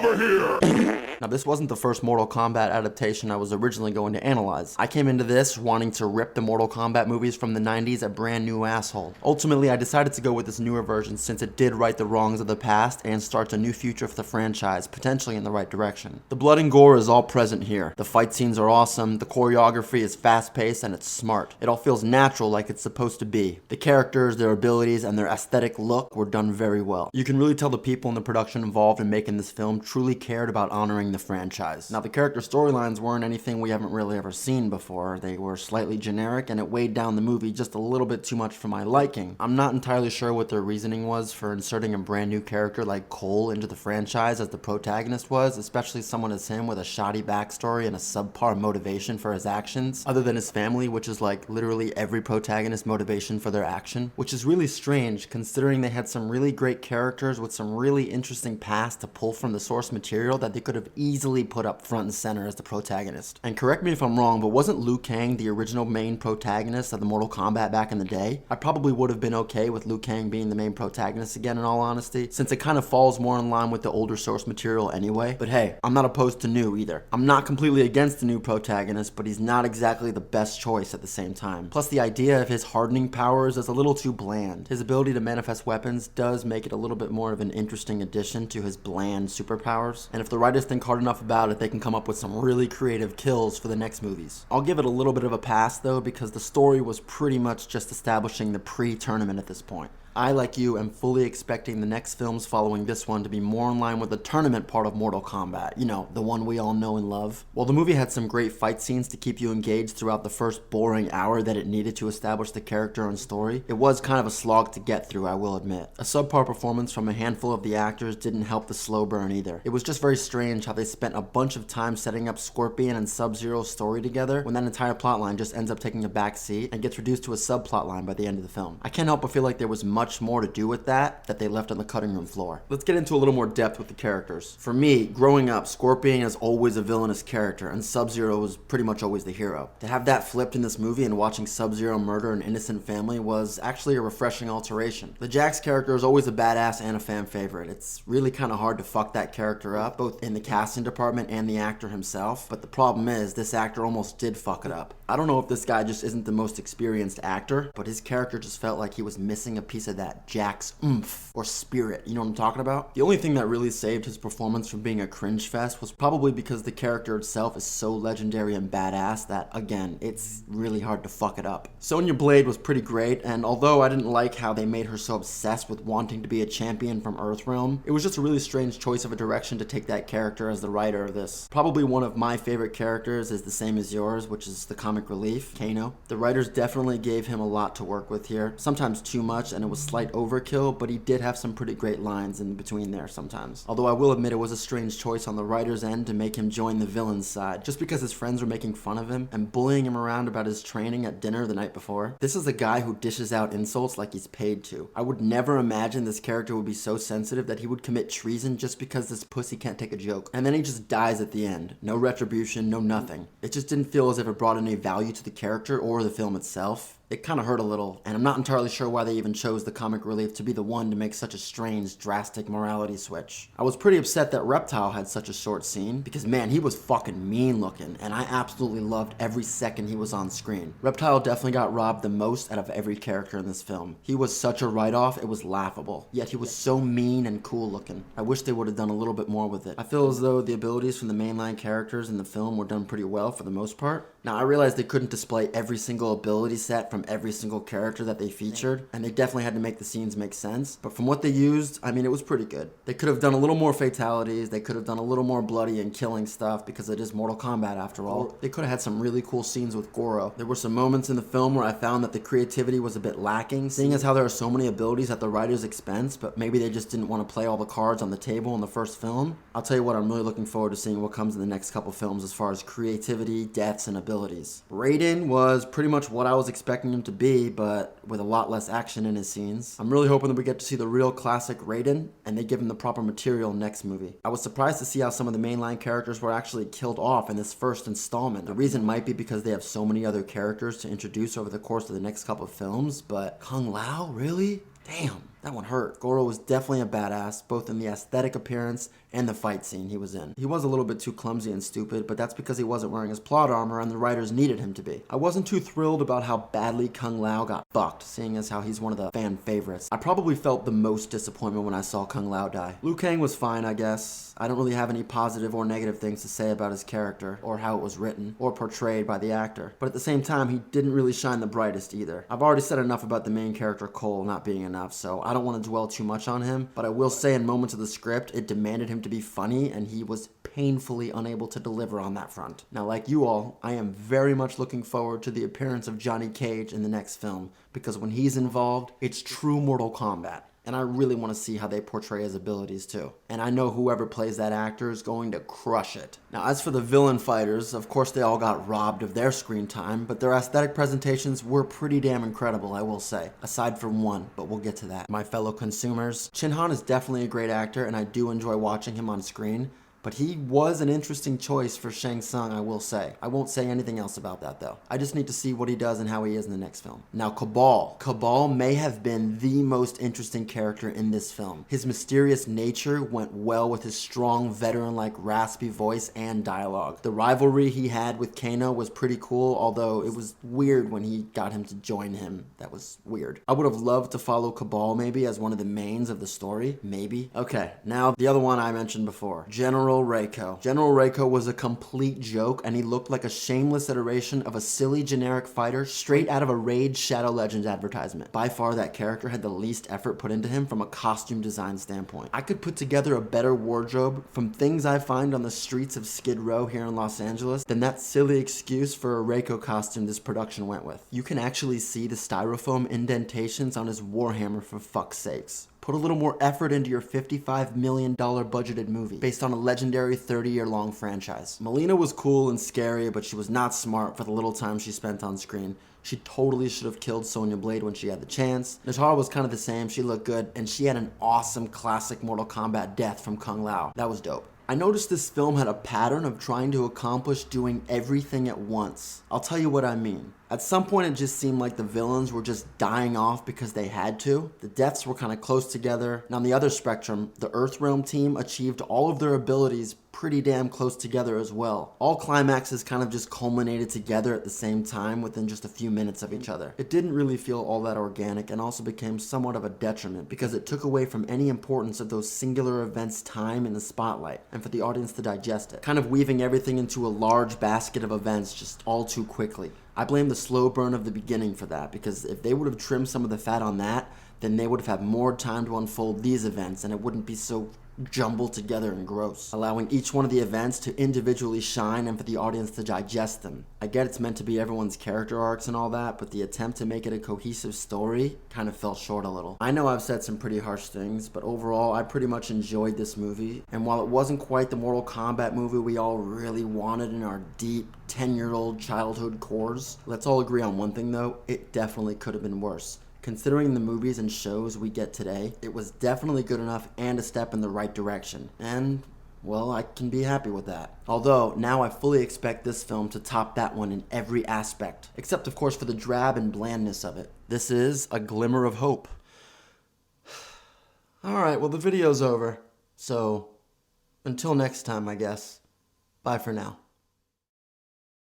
over here! Now, this wasn't the first Mortal Kombat adaptation I was originally going to analyze. I came into this wanting to rip the Mortal Kombat movies from the 90s a brand new asshole. Ultimately, I decided to go with this newer version since it did right the wrongs of the past and starts a new future for the franchise, potentially in the right direction. The blood and gore is all present here. The fight scenes are awesome, the choreography is fast-paced, and it's smart. It all feels natural like it's supposed to be. The characters, their abilities, and their aesthetic look were done very well. You can really tell the people in the production involved in making this film truly cared about honoring the franchise. Now, the character storylines weren't anything we haven't really ever seen before. They were slightly generic, and it weighed down the movie just a little bit too much for my liking. I'm not entirely sure what their reasoning was for inserting a brand new character like Cole into the franchise as the protagonist was, especially someone as him with a shoddy backstory and a subpar motivation for his actions, other than his family, which is like literally every protagonist's motivation for their action, which is really strange considering they had some really great characters with some really interesting past to pull from the source material that they could have easily put up front and center as the protagonist. And correct me if I'm wrong, but wasn't Liu Kang the original main protagonist of the Mortal Kombat back in the day? I probably would have been okay with Liu Kang being the main protagonist again, in all honesty, since it kind of falls more in line with the older source material anyway. But hey, I'm not opposed to new either. I'm not completely against the new protagonist, but he's not exactly the best choice at the same time. Plus, the idea of his hardening powers is a little too bland. His ability to manifest weapons does make it a little bit more of an interesting addition to his bland superpowers, and if the writers think hard enough about it, they can come up with some really creative kills for the next movies. I'll give it a little bit of a pass though, because the story was pretty much just establishing the pre-tournament at this point. I, like you, am fully expecting the next films following this one to be more in line with the tournament part of Mortal Kombat. You know, the one we all know and love. While the movie had some great fight scenes to keep you engaged throughout the first boring hour that it needed to establish the character and story, it was kind of a slog to get through, I will admit. A subpar performance from a handful of the actors didn't help the slow burn either. It was just very strange how they spent a bunch of time setting up Scorpion and Sub-Zero's story together when that entire plotline just ends up taking a back seat and gets reduced to a subplotline by the end of the film. I can't help but feel like there was much more to do with that they left on the cutting room floor. Let's get into a little more depth with the characters. For me, growing up, Scorpion is always a villainous character, and Sub-Zero was pretty much always the hero. To have that flipped in this movie and watching Sub-Zero murder an innocent family was actually a refreshing alteration. The Jax character is always a badass and a fan favorite. It's really kind of hard to fuck that character up, both in the casting department and the actor himself, but the problem is, this actor almost did fuck it up. I don't know if this guy just isn't the most experienced actor, but his character just felt like he was missing a piece of that Jax oomph or spirit, you know what I'm talking about? The only thing that really saved his performance from being a cringe fest was probably because the character itself is so legendary and badass that, again, it's really hard to fuck it up. Sonya Blade was pretty great, and although I didn't like how they made her so obsessed with wanting to be a champion from Earthrealm, it was just a really strange choice of a direction to take that character as the writer of this. Probably one of my favorite characters is the same as yours, which is the comic relief, Kano. The writers definitely gave him a lot to work with here, sometimes too much, and it was slight overkill, but he did have some pretty great lines in between there sometimes. Although I will admit it was a strange choice on the writer's end to make him join the villain's side, just because his friends were making fun of him and bullying him around about his training at dinner the night before. This is a guy who dishes out insults like he's paid to. I would never imagine this character would be so sensitive that he would commit treason just because this pussy can't take a joke. And then he just dies at the end. No retribution, no nothing. It just didn't feel as if it brought any value to the character or the film itself. It kind of hurt a little, and I'm not entirely sure why they even chose the comic relief to be the one to make such a strange, drastic morality switch. I was pretty upset that Reptile had such a short scene, because man, he was fucking mean looking, and I absolutely loved every second he was on screen. Reptile definitely got robbed the most out of every character in this film. He was such a write-off, it was laughable, yet he was so mean and cool looking. I wish they would have done a little bit more with it. I feel as though the abilities from the mainline characters in the film were done pretty well for the most part. Now, I realized they couldn't display every single ability set from every single character that they featured, and they definitely had to make the scenes make sense, but from what they used, I mean, it was pretty good. They could have done a little more fatalities, they could have done a little more bloody and killing stuff, because it is Mortal Kombat after all. They could have had some really cool scenes with Goro. There were some moments in the film where I found that the creativity was a bit lacking, seeing as how there are so many abilities at the writer's expense, but maybe they just didn't want to play all the cards on the table in the first film. I'll tell you what, I'm really looking forward to seeing what comes in the next couple films as far as creativity, deaths, and abilities. Raiden was pretty much what I was expecting him to be, but with a lot less action in his scenes. I'm really hoping that we get to see the real classic Raiden, and they give him the proper material next movie. I was surprised to see how some of the mainline characters were actually killed off in this first installment. The reason might be because they have so many other characters to introduce over the course of the next couple of films, but Kung Lao, really? Damn. That one hurt. Goro was definitely a badass, both in the aesthetic appearance and the fight scene he was in. He was a little bit too clumsy and stupid, but that's because he wasn't wearing his plot armor and the writers needed him to be. I wasn't too thrilled about how badly Kung Lao got fucked, seeing as how he's one of the fan favorites. I probably felt the most disappointment when I saw Kung Lao die. Liu Kang was fine, I guess. I don't really have any positive or negative things to say about his character, or how it was written, or portrayed by the actor. But at the same time, he didn't really shine the brightest either. I've already said enough about the main character Cole not being enough, so I don't want to dwell too much on him, but I will say in moments of the script, it demanded him to be funny, and he was painfully unable to deliver on that front. Now, like you all, I am very much looking forward to the appearance of Johnny Cage in the next film, because when he's involved, it's true Mortal Kombat. And I really want to see how they portray his abilities too. And I know whoever plays that actor is going to crush it. Now, as for the villain fighters, of course they all got robbed of their screen time, but their aesthetic presentations were pretty damn incredible, I will say. Aside from one, but we'll get to that. My fellow consumers, Chin Han is definitely a great actor, and I do enjoy watching him on screen. But he was an interesting choice for Shang Tsung, I will say. I won't say anything else about that, though. I just need to see what he does and how he is in the next film. Now, Cabal. Cabal may have been the most interesting character in this film. His mysterious nature went well with his strong, veteran-like raspy voice and dialogue. The rivalry he had with Kano was pretty cool, although it was weird when he got him to join him. That was weird. I would have loved to follow Cabal maybe as one of the mains of the story. Maybe. Okay, now the other one I mentioned before. General Reiko. General Reiko was a complete joke, and he looked like a shameless iteration of a silly generic fighter straight out of a Raid Shadow Legends advertisement. By far, that character had the least effort put into him from a costume design standpoint. I could put together a better wardrobe from things I find on the streets of Skid Row here in Los Angeles than that silly excuse for a Reiko costume this production went with. You can actually see the styrofoam indentations on his warhammer, for fuck's sakes. Put a little more effort into your $55 million budgeted movie based on a legendary 30-year-long franchise. Melina was cool and scary, but she was not smart for the little time she spent on screen. She totally should have killed Sonya Blade when she had the chance. Nitara was kind of the same. She looked good, and she had an awesome classic Mortal Kombat death from Kung Lao. That was dope. I noticed this film had a pattern of trying to accomplish doing everything at once. I'll tell you what I mean. At some point, it just seemed like the villains were just dying off because they had to. The deaths were kind of close together. And on the other spectrum, the Earthrealm team achieved all of their abilities pretty damn close together as well. All climaxes kind of just culminated together at the same time within just a few minutes of each other. It didn't really feel all that organic, and also became somewhat of a detriment because it took away from any importance of those singular events' time in the spotlight and for the audience to digest it, kind of weaving everything into a large basket of events just all too quickly. I blame the slow burn of the beginning for that, because if they would have trimmed some of the fat on that, then they would have had more time to unfold these events, and it wouldn't be so jumbled together and gross, allowing each one of the events to individually shine and for the audience to digest them. I get it's meant to be everyone's character arcs and all that, but the attempt to make it a cohesive story kind of fell short a little. I know I've said some pretty harsh things, but overall I pretty much enjoyed this movie, and while it wasn't quite the Mortal Kombat movie we all really wanted in our deep 10-year-old childhood cores, let's all agree on one thing though, it definitely could have been worse. Considering the movies and shows we get today, it was definitely good enough and a step in the right direction. And, well, I can be happy with that. Although, now I fully expect this film to top that one in every aspect. Except, of course, for the drab and blandness of it. This is a glimmer of hope. Alright, well the video's over. So, until next time, I guess. Bye for now.